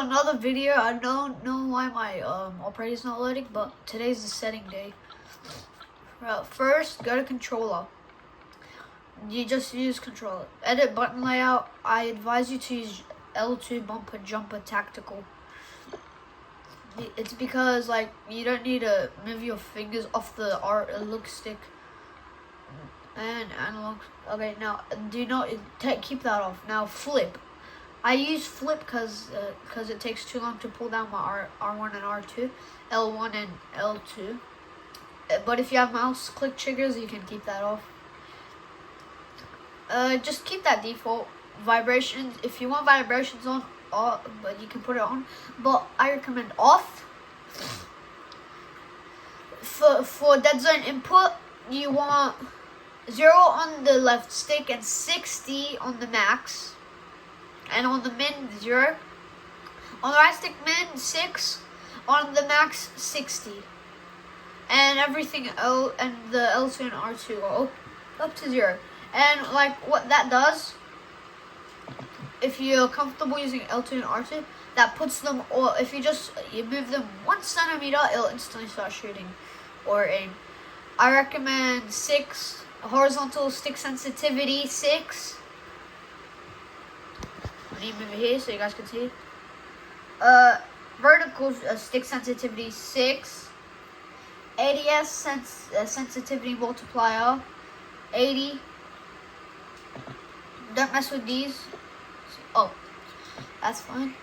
another video. I don't know why my operator is not loading, but today's the setting day. First, go to controller. You just use controller. Edit button layout. I advise you to use L2 bumper jumper tactical. It's because like you don't need to move your fingers off the look stick and analog. Okay, now do not keep that off. Now flip. I use flip because it takes too long to pull down my R1 and R2, L1 and L2. But if you have mouse click triggers, you can keep that off. Just keep that default. Vibrations, if you want vibrations on, but you can put it on. But I recommend off. For dead zone input, you want 0 on the left stick and 60 on the max. And on the min, 0. On the right stick, min, 6. On the max, 60. And everything and the L2 and R2 are up to 0. And like what that does, if you're comfortable using L2 and R2, that puts them, or if you move them 1 centimeter, it'll instantly start shooting or aim. I recommend 6. Horizontal stick sensitivity, 6. I need to move it here so you guys can see. Vertical stick sensitivity, 6. ADS sensitivity multiplier, 80. Don't mess with these. Oh, that's fine.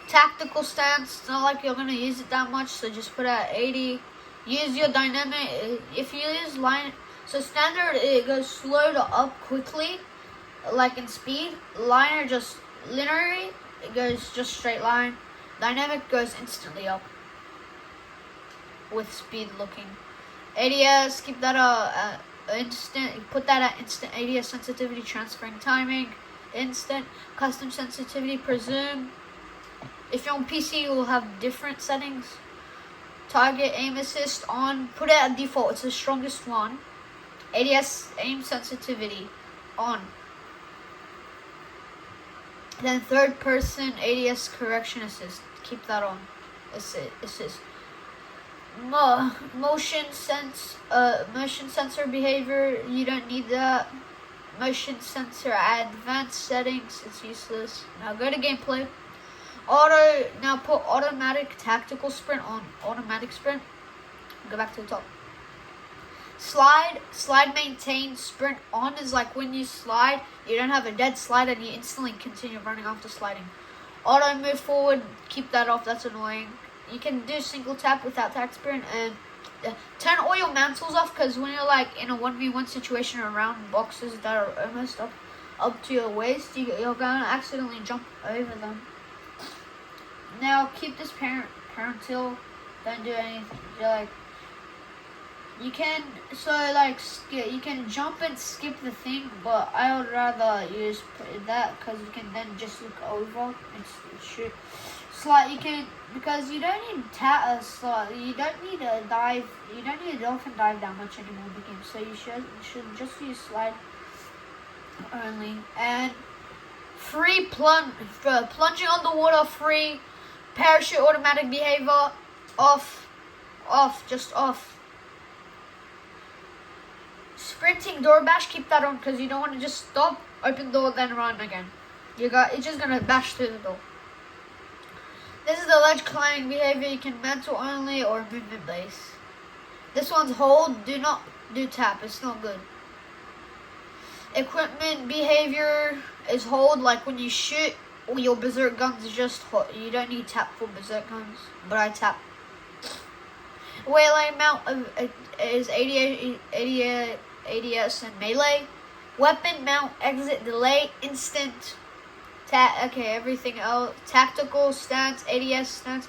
Tactical stance, it's not like you're gonna use it that much, so just put it at 80. Use your dynamic. If you use line, so standard it goes slow to up quickly, like in speed. Liner just linearly, it goes just straight line. Dynamic goes instantly up with speed looking. ADS, keep that instant. Put that at instant ADS sensitivity, transferring timing, instant. Custom sensitivity, presume. If you're on PC, you will have different settings. Target aim assist on. Put it at default. It's the strongest one. ADS aim sensitivity on. Then third person ADS correction assist. Keep that on. Assist. Motion sensor behavior. You don't need that. Motion sensor advanced settings. It's useless. Now go to gameplay. Now put automatic tactical sprint on. Automatic sprint. Go back to the top. Slide maintain sprint on is like when you slide, you don't have a dead slide and you instantly continue running after sliding. Auto move forward, keep that off, that's annoying. You can do single tap without tac sprint, and turn all your mantles off, because when you're like in a 1v1 situation around boxes that are almost up to your waist, you're gonna accidentally jump over them. Now keep this parental, don't do anything. You can you can jump and skip the thing, but I would rather use that because you can then just look over and shoot. You can, because you don't need you don't need a dive, you don't need a dolphin dive that much anymore in the game. So you should just use slide only. And free plunging underwater, free. Parachute automatic behavior, off, just off. Sprinting door bash, keep that on because you don't want to just stop, open door, then run again. It's just gonna bash through the door. This is the ledge climbing behavior. You can mental only or movement base. This one's hold. Do not do tap. It's not good. Equipment behavior is hold. Like when you shoot, your berserk guns is just hold. You don't need tap for berserk guns, but I tap. Waylay mount is ADS and melee. Weapon mount, exit, delay, instant. Everything else. Tactical stance, ADS stance.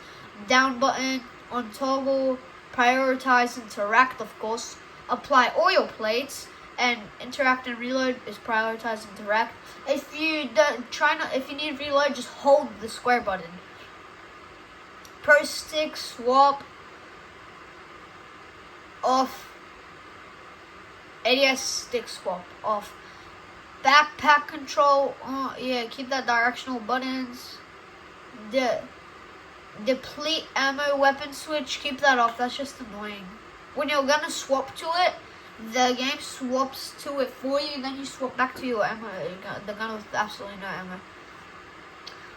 Down button on toggle. Prioritize, interact, of course. Apply oil plates, and interact and reload is prioritize, interact. If you need reload, just hold the square button. Pro stick swap, off. ADS stick swap, off. Backpack control, keep that directional buttons. the deplete ammo weapon switch, keep that off. That's just annoying. When you're gonna swap to it, the game swaps to it for you, then you swap back to your ammo, the gun with absolutely no ammo.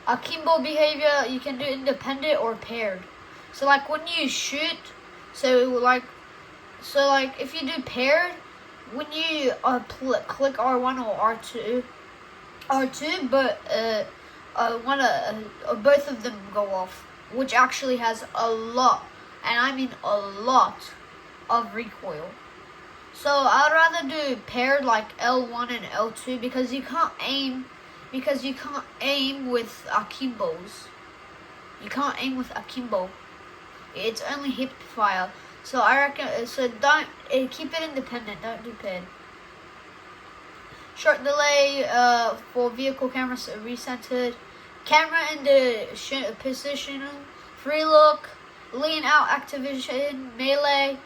Akimbo behavior, you can do independent or paired. So like when you shoot, so like if you do paired, when you click R1 or R2, but both of them go off, which actually has a lot, and I mean a lot, of recoil. So I'd rather do paired like L1 and L2 because you can't aim with akimbos. You can't aim with akimbo. It's only hip fire. So I reckon don't keep it independent. Don't do paired. Short delay for vehicle cameras recentered. Camera in the position. Free look. Lean out activation. Melee.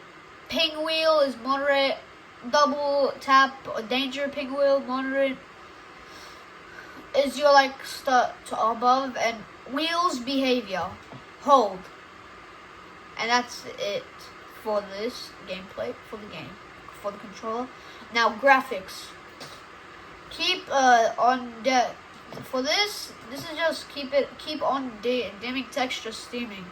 Ping wheel is moderate. Double tap or danger ping wheel moderate. Is your like start to above, and wheels behavior hold. And that's it for this gameplay, for the controller. Now graphics. Keep on for this is just keep on dimming texture steaming.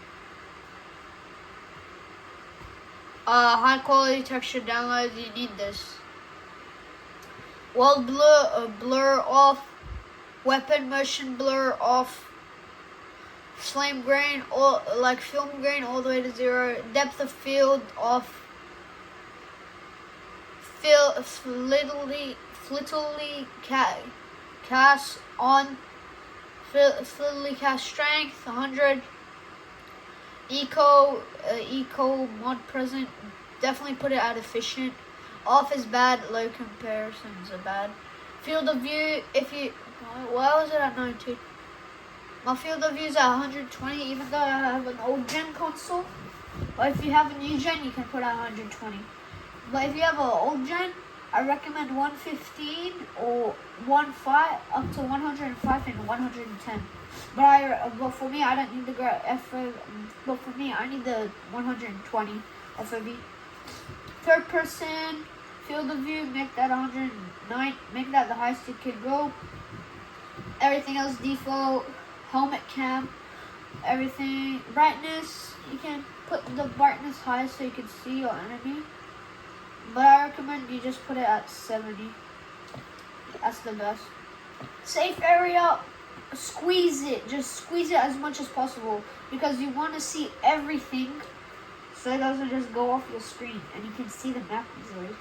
High quality texture download, you need this. World blur off, weapon motion blur off, flame grain or like film grain all the way to 0, depth of field off, flittily cast on, flittily cast strength 100. Eco mod present, definitely put it at efficient. Off is bad, low comparisons are bad. Field of view, why was it at 90? My field of view is at 120, even though I have an old gen console. But if you have a new gen, you can put at 120. But if you have an old gen, I recommend 115 or 1.5 up to 105 and 110. But for me, I don't need the FOV. But for me, I need the 120 FOV. Third person field of view, make that 109. Make that the highest it can go. Everything else default. Helmet cam. Everything brightness. You can put the brightness high so you can see your enemy. But I recommend you just put it at 70. That's the best. Safe area. Squeeze it. Just squeeze it as much as possible because you want to see everything so it doesn't just go off your screen and you can see the map easily.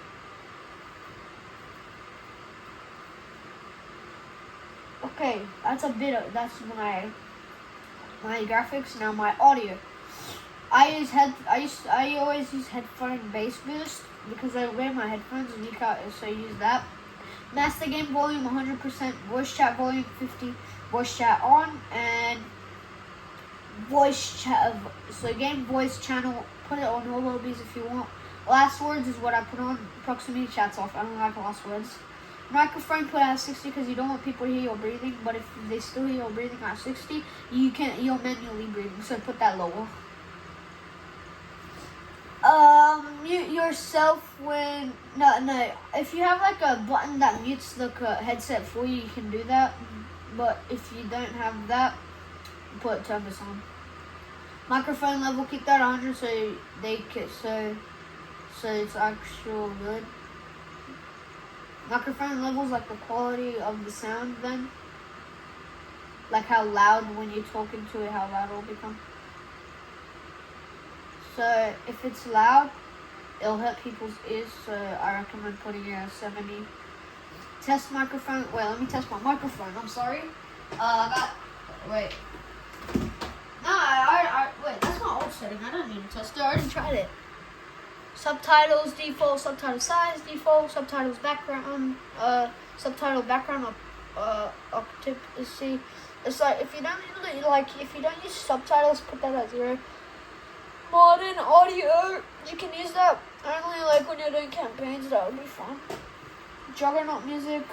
Okay, that's my graphics. Now my audio. I always use headphone bass boost because I wear my headphones and so I use that. Master game volume 100%, voice chat volume 50, voice chat on, and voice chat. So game voice channel, put it on all lobbies if you want. Last words is what I put on. Proximity chat's off. I don't like last words. Microphone put at 60 because you don't want people to hear your breathing. But if they still hear your breathing at 60, you're manually breathing. So put that lower. Mute yourself when no. If you have like a button that mutes the headset for you, you can do that. But if you don't have that, turn this on. Microphone level, keep that 100 so it's actual good. Microphone levels like the quality of the sound then. Like how loud when you talk into it, how loud it will become. So if it's loud, it'll hurt people's ears, so I recommend putting it at 70. Test microphone. Wait, let me test my microphone. I'm sorry. Wait. No, wait, that's my old setting. I don't need to test it. I already tried it. Subtitles default, subtitle size default, subtitles background, subtitle background occupancy. It's like if you don't use subtitles, put that at 0. Modern audio, you can use that only like when you're doing campaigns. That would be fun. Juggernaut music,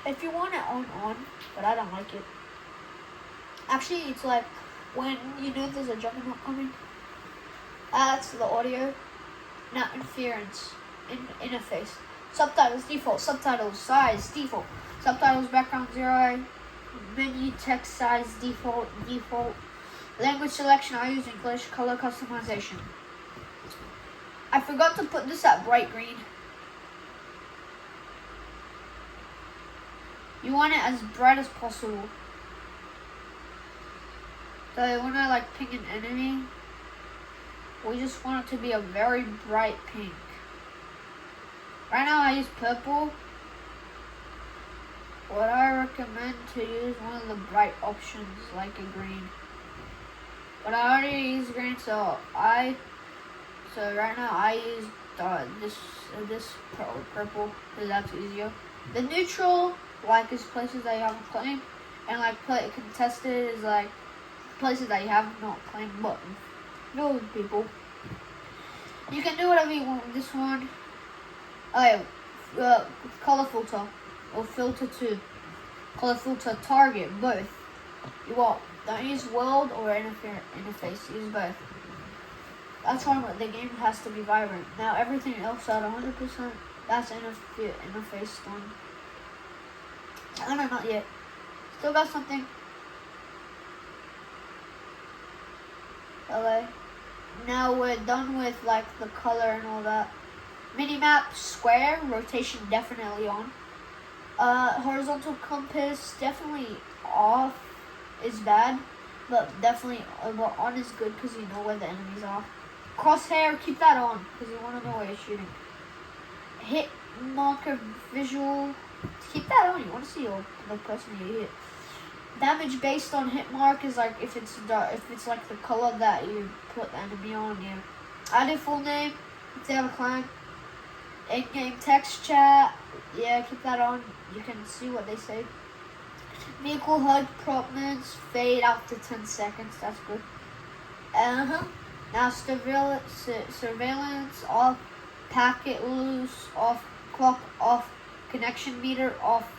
if you want it on, but I don't like it. Actually, it's like when you know there's a juggernaut coming. That's the audio. Now interference. Interface. Subtitles default. Subtitles size default. Subtitles background 0. Menu text size default. Default. Language selection, I use English. Color customization. I forgot to put this at bright green. You want it as bright as possible. So when I like ping an enemy, we just want it to be a very bright pink. Right now I use purple. What I recommend to use one of the bright options like a green. But I already use green, so right now I use this purple because that's easier. The neutral like is places that you haven't claimed, and like contested is like places that you have not claimed, but no people. You can do whatever you want with this one. Okay, color filter or filter 2. Color filter target both. You want don't use world or interface. Use both. That's why the game has to be vibrant. Now everything else at 100%. That's interface done. Oh no, not yet. Still got something. Okay. Now we're done with like the color and all that. Minimap square rotation definitely on. Horizontal compass definitely off is bad, but definitely on is good because you know where the enemies are. Crosshair, keep that on because you want to know where you're shooting. Hit marker visual, keep that on. You want to see the person you hit. Damage based on hit mark is like if it's like the color that you put the enemy on. Yeah. Add a full name if they have a clan. In-game text chat, yeah, keep that on. You can see what they say. Vehicle HUD prominence fade after 10 seconds. That's good. Now surveillance off, packet loose off, clock off, connection meter off.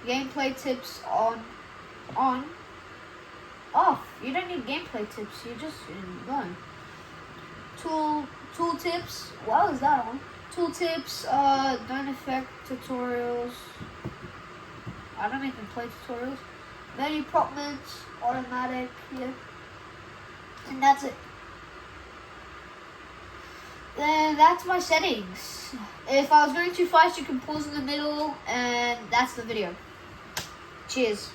Gameplay tips on, off. You don't need gameplay tips. You just learn. Tool tips. What was that on? Tool tips. Don't affect tutorials. I don't even play tutorials. Menu prominence, automatic. Yeah. And that's it. Then that's my settings. If I was going too fast, you can pause in the middle, and that's the video. Cheers.